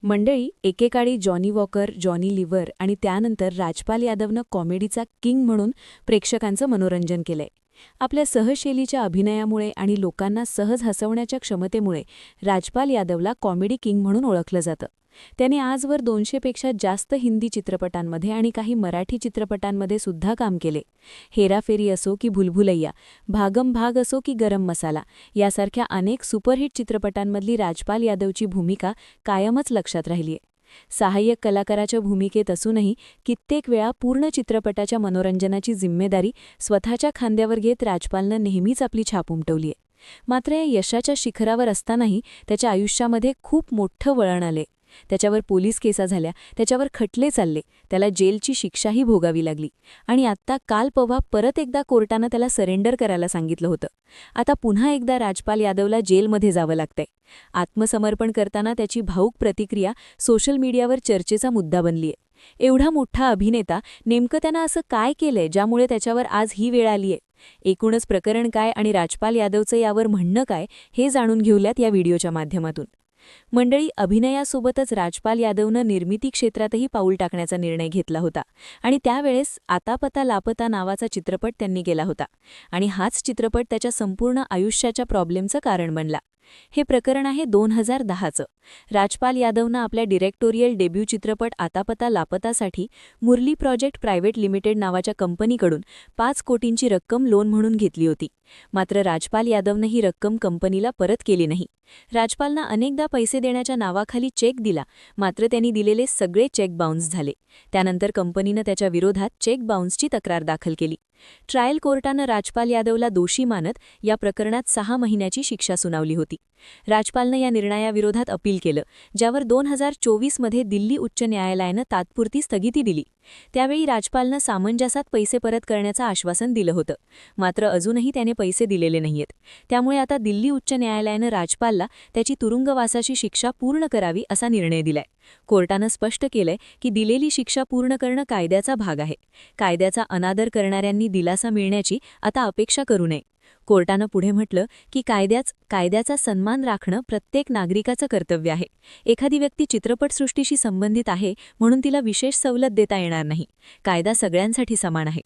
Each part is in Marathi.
मंडळी, एकेकाळी जॉनी वॉकर, जॉनी लिव्हर आणि त्यानंतर राजपाल यादवनं कॉमेडीचा किंग म्हणून प्रेक्षकांचं मनोरंजन केलंय. आपल्या सहशैलीच्या अभिनयामुळे आणि लोकांना सहज हसवण्याच्या क्षमतेमुळे राजपाल यादवला कॉमेडी किंग म्हणून ओळखलं जातं. त्याने आजवर 200पेक्षा जास्त हिंदी चित्रपटांमध्ये आणि काही मराठी चित्रपटांमध्ये सुद्धा काम केले. हेराफेरी असो की भुलभुलैया, भागम भाग असो की गरम मसाला यासारख्या अनेक सुपरहिट चित्रपटांमधली राजपाल यादवची भूमिका कायमच लक्षात राहिलीय. सहाय्यक कलाकाराच्या भूमिकेत असूनही कित्येक वेळा पूर्ण चित्रपटाच्या मनोरंजनाची जिम्मेदारी स्वतःच्या खांद्यावर घेत राजपालनं नेहमीच आपली छाप उमटवलीय. मात्र या यशाच्या शिखरावर असतानाही त्याच्या आयुष्यामध्ये खूप मोठं वळण आले. त्याच्यावर पोलीस केसा झाल्या, त्याच्यावर खटले चालले, त्याला जेलची शिक्षाही भोगावी लागली आणि आत्ता काल परवा परत एकदा कोर्टानं त्याला सरेंडर करायला सांगितलं होतं. आता पुन्हा एकदा राजपाल यादवला जेलमध्ये जावं लागतंय. आत्मसमर्पण करताना त्याची भावूक प्रतिक्रिया सोशल मीडियावर चर्चेचा मुद्दा बनलीय. एवढा मोठा अभिनेता नेमकं त्यानं असं काय केलंय ज्यामुळे त्याच्यावर आज ही वेळ आलीय? एकूणच प्रकरण काय आणि राजपाल यादवचं यावर म्हणणं काय हे जाणून घेऊयात या व्हिडिओच्या माध्यमातून. मंडळी, अभिनयासोबतच राजपाल यादवनं निर्मिती क्षेत्रातही पाऊल टाकण्याचा निर्णय घेतला होता आणि त्यावेळेस आता पता लापता नावाचा चित्रपट त्यांनी केला होता आणि हाच चित्रपट त्याच्या संपूर्ण आयुष्याच्या प्रॉब्लेमचं कारण बनला. हे प्रकरण आहे 2010चं. राजपाल यादवनं आपल्या डिरेक्टोरियल डेब्यू चित्रपट आता पता लापतासाठी मुरली प्रोजेक्ट प्रायव्हेट लिमिटेड नावाच्या कंपनीकडून 5 कोटींची रक्कम लोन म्हणून घेतली होती. मात्र राजपाल यादवनं ही रक्कम कंपनीला परत केली नाही. राजपालनं अनेकदा पैसे देण्याच्या नावाखाली चेक दिला, मात्र त्यांनी दिलेले सगळे चेक बाउन्स झाले. त्यानंतर कंपनीनं त्याच्या विरोधात चेक बाउन्सची तक्रार दाखल केली. ट्रायल कोर्टानं राजपाल यादवला दोषी मानत या प्रकरणात 6 महिन्याची शिक्षा सुनावली होती. राजपालनं या निर्णयाविरोधात अपील केलं, ज्यावर 2024मध्ये दिल्ली उच्च न्यायालयानं तात्पुरती स्थगिती दिली. त्यावेळी राजपालनं सामंजस्यात पैसे परत करण्याचं आश्वासन दिलं होतं, मात्र अजूनही त्याने पैसे दिलेले नाहीयेत. त्यामुळे आता दिल्ली उच्च न्यायालयानं राजपालला त्याची तुरुंगवासाची शिक्षा पूर्ण करावी असा निर्णय दिलाय. कोर्टानं स्पष्ट केलंय की दिलेली शिक्षा पूर्ण करणं कायद्याचा भाग आहे. कायद्याचा अनादर करणाऱ्यांनी दिलासा मिळण्याची आता अपेक्षा करू नये. कोर्टानं पुढे म्हटलं की कायद्याचा सन्मान राखणं प्रत्येक नागरिकाचं कर्तव्य आहे. एखादी व्यक्ती चित्रपटसृष्टीशी संबंधित आहे म्हणून तिला विशेष सवलत देता येणार नाही. कायदा सगळ्यांसाठी समान आहे.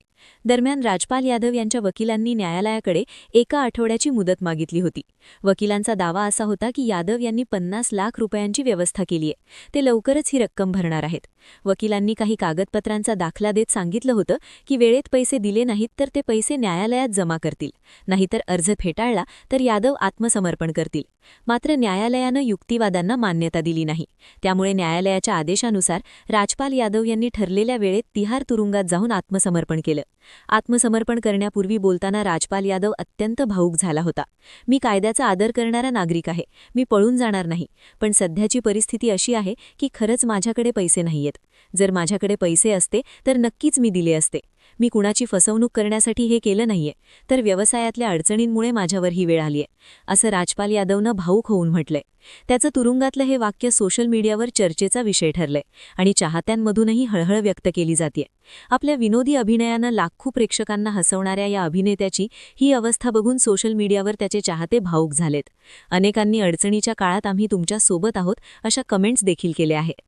दरम्यान राजपाल यादव यांच्या वकिलांनी न्यायालयाकडे 1 आठवड्याची मुदत मागितली होती. वकिलांचा दावा असा होता की यादव यांनी 50 लाख रुपयांची व्यवस्था केलीय. ते लवकरच ही रक्कम भरणार आहेत. वकिलांनी काही कागदपत्रांचा दाखला देत सांगितलं होतं की वेळेत पैसे दिले नाहीत तर ते पैसे न्यायालयात जमा करतील, नाहीतर अर्ज फेटाळला तर यादव आत्मसमर्पण करतील. मात्र न्यायालयानं युक्तिवादांना मान्यता दिली नाही. त्यामुळे न्यायालयाच्या आदेशानुसार राजपाल यादव यांनी ठरलेल्या वेळेत तिहार तुरुंगात जाऊन आत्मसमर्पण केलं. आत्मसमर्पण करण्यापूर्वी बोलताना राजपाल यादव अत्यंत भावूक झाला होता. मी कायद्याचा आदर करणारा नागरिक आहे. मी पळून जाणार नाही. पण सध्याची परिस्थिती अशी आहे की खरंच माझ्याकडे पैसे नाहीयेत. जर माझ्याकडे पैसे असते तर नक्कीच मी दिले असते. मी कुणाची फसवणूक करण्यासाठी हे केलं नाहीये, तर व्यवसायातल्या अडचणींमुळे माझ्यावर ही वेळ आलीय, असं राजपाल यादवनं भावूक होऊन म्हटलंय. त्याचं तुरुंगातलं हे वाक्य सोशल मीडियावर चर्चेचा विषय ठरलंय आणि चाहत्यांमधूनही हळहळ व्यक्त केली जातेय. आपल्या विनोदी अभिनयानं लाखो प्रेक्षकांना हसवणाऱ्या या अभिनेत्याची ही अवस्था बघून सोशल मीडियावर त्याचे चाहते भावूक झालेत. अनेकांनी अडचणीच्या काळात आम्ही तुमच्या सोबत आहोत अशा कमेंट्स देखील केल्या आहेत.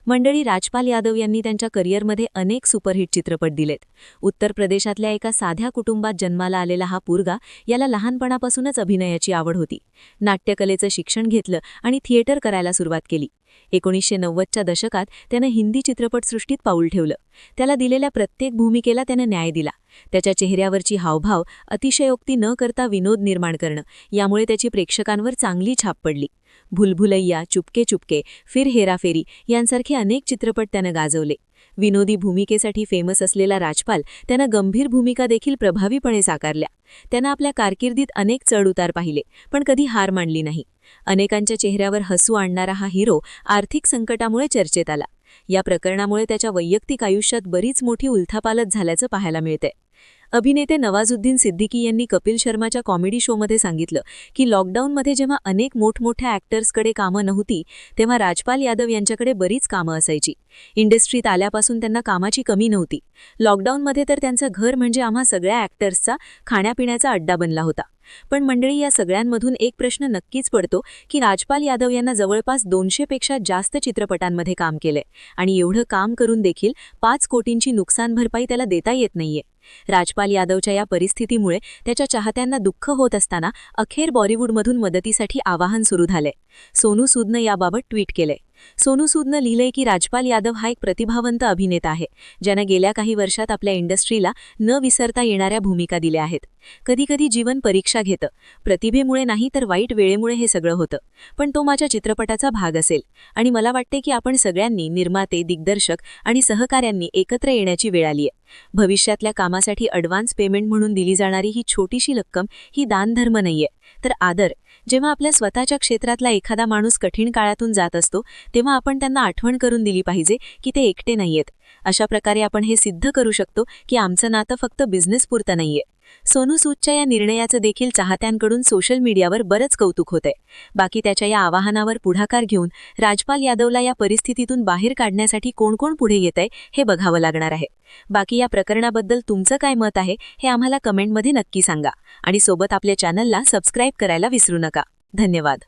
मंडळी, राजपाल यादव यांनी त्यांच्या करिअरमध्ये अनेक सुपरहिट चित्रपट दिलेत. उत्तर प्रदेशातल्या एका साध्या कुटुंबात जन्माला आलेला हा पोरगा याला लहानपणापासूनच अभिनयाची आवड होती. नाट्यकलेचं शिक्षण घेतलं आणि थिएटर करायला सुरुवात केली. 1990च्या दशकात त्यानं हिंदी चित्रपटसृष्टीत पाऊल ठेवलं. त्याला दिलेल्या प्रत्येक भूमिकेला त्यानं न्याय दिला. त्याच्या चेहऱ्यावरची हावभाव, अतिशयोक्ती न करता विनोद निर्माण करणं यामुळे त्याची प्रेक्षकांवर चांगली छाप पडली. भुलभुलैया, चुपके चुपके, फिर हेराफेरी यांसारखे अनेक चित्रपट त्यानं गाजवले. विनोदी भूमिकेसाठी फेमस असलेला राजपाल त्यानं गंभीर भूमिका देखील प्रभावीपणे साकारल्या. त्यानं आपल्या कारकिर्दीत अनेक चढउतार पाहिले, पण कधी हार मानली नाही. अनेकांच्या चेहऱ्यावर हसू आणणारा हा हिरो आर्थिक संकटामुळे चर्चेत आला. या प्रकरणामुळे त्याच्या वैयक्तिक आयुष्यात बरीच मोठी उलथापालथ झाल्याचं पाहायला मिळतंय. अभिनेते नवाजुद्दीन सिद्दीकी यांनी कपिल शर्माच्या कॉमेडी शोमध्ये सांगितलं की लॉकडाऊनमध्ये जेव्हा अनेक मोठमोठ्या ॲक्टर्सकडे कामं नव्हती तेव्हा राजपाल यादव यांच्याकडे बरीच कामं असायची. इंडस्ट्रीत आल्यापासून त्यांना कामाची कमी नव्हती. लॉकडाऊनमध्ये तर त्यांचं घर म्हणजे आम्हा सगळ्या ॲक्टर्सचा खाण्यापिण्याचा अड्डा बनला होता. पण मंडळी, या सगळ्यांमधून एक प्रश्न नक्कीच पडतो की राजपाल यादव यांना जवळपास 200पेक्षा जास्त चित्रपटांमध्ये काम केलंय आणि एवढं काम करून देखील 5 कोटींची नुकसान भरपाई त्याला देता येत नाहीये. राजपाल यादवच्या या परिस्थितीमुळे त्याच्या चाहत्यांना दुःख होत असताना अखेर बॉलिवूडमधून मदतीसाठी आवाहन सुरू झालंय. सोनू सूदनं याबाबत ट्विट केलंय. सोनू सूदनं लिहिलंय की राजपाल यादव हा एक प्रतिभावंत अभिनेता आहे, ज्यानं गेल्या काही वर्षात आपल्या इंडस्ट्रीला न विसरता येणाऱ्या भूमिका दिल्या आहेत. कधीकधी जीवन परीक्षा घेतं. प्रतिभेमुळे नाही तर वाईट वेळेमुळे हे सगळं होतं. पण तो माझ्या चित्रपटाचा भाग असेल आणि मला वाटते की आपण सगळ्यांनी, निर्माते, दिग्दर्शक आणि सहकाऱ्यांनी एकत्र येण्याची वेळ आलीय. भविष्यातल्या कामासाठी ॲडव्हान्स पेमेंट म्हणून दिली जाणारी ही छोटीशी रक्कम ही दानधर्म नाहीये, तर आदर. जेव्हा आपल्या स्वतःच्या क्षेत्रातला एखादा माणूस कठीण काळातून जात असतो तेव्हा आपण त्यांना आठवण करून दिली पाहिजे की ते एकटे नाहीयेत. अशा प्रकारे आपण हे सिद्ध करू शकतो की आमचं नातं फक्त बिझनेसपुरतं नाहीये. सोनू सूदच्या या निर्णयाचं देखील चाहत्यांकडून सोशल मीडियावर बरंच कौतुक होतंय. बाकी त्याच्या या आवाहनावर पुढाकार घेऊन राजपाल यादवला या परिस्थितीतून बाहेर काढण्यासाठी कोण कोण पुढे येतंय हे बघावं लागणार आहे. बाकी या प्रकरणाबद्दल तुमचं काय मत आहे हे आम्हाला कमेंटमध्ये नक्की सांगा आणि सोबत आपल्या चॅनलला सबस्क्राईब करायला विसरू नका. धन्यवाद.